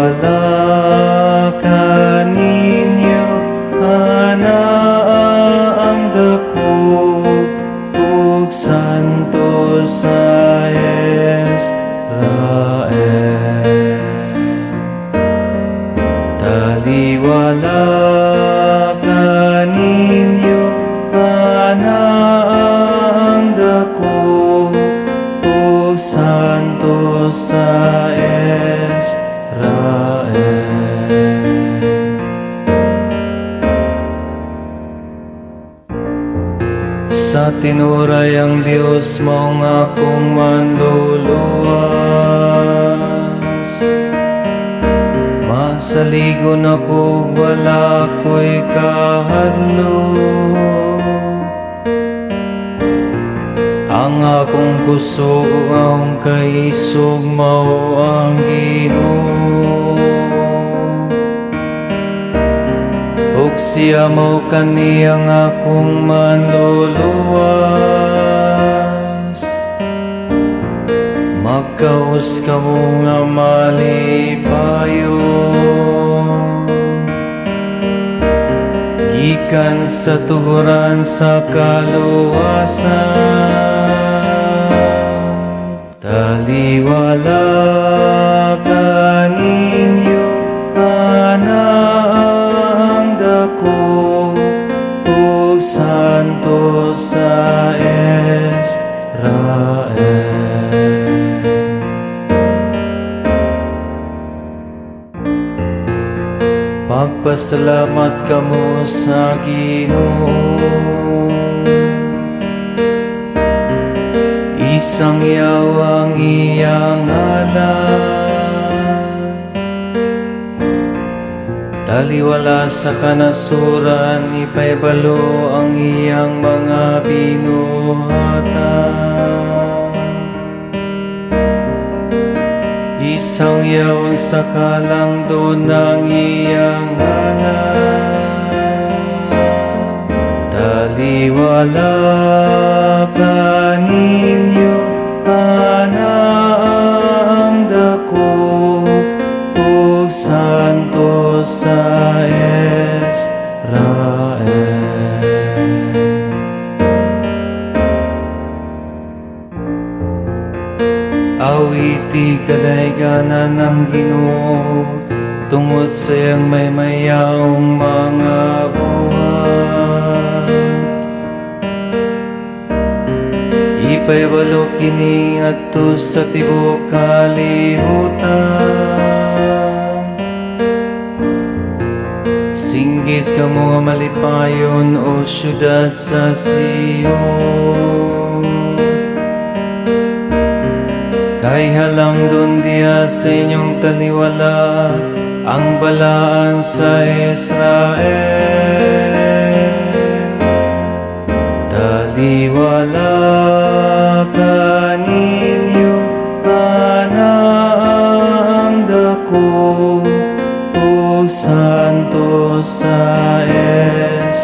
Taliwala ka ninyo, ana ang dakop ug santo sa Israel. Taliwala ka ninyo, ana ang dakop ug santo sa Israel. Sa tinuray ang Dios mao nga akong manluluwas. Masaligon ako, wala ko'y kahadlok. Ang akong kusog ang kaisog mao ang Ginoo. Ug siya mao kaniyang akong manluluwas. Magkaus kamo nga malipayon, gikan sa tuguran sa kaluwasan. Taliwala ka ninyo, ana ang dakop ug santo sa Israel. Pagpasalamat kamo sa Ginoo, isang yaw ang iyang ngalan. Taliwala sa kanasuran, ipaybalo ang iyang mga binuhatan. Isang yaw sa kalangdon ng iyang ngalan. Taliwala ka ninyo, ana ang dakop ug santo sa Israel. Awiti kadayganan ng Ginoo, tungod sa iyang may mayaong mga buhat. Ipaybalo kini ngadto sa tibuok kalibutan. Singgit kamo nga malipayon o syudad sa Sion. Kay halangdon diya sa inyong taliwala ang balaan sa Israel. Taliwala ka ninyo, ana ang dakop ug santo sa Israel.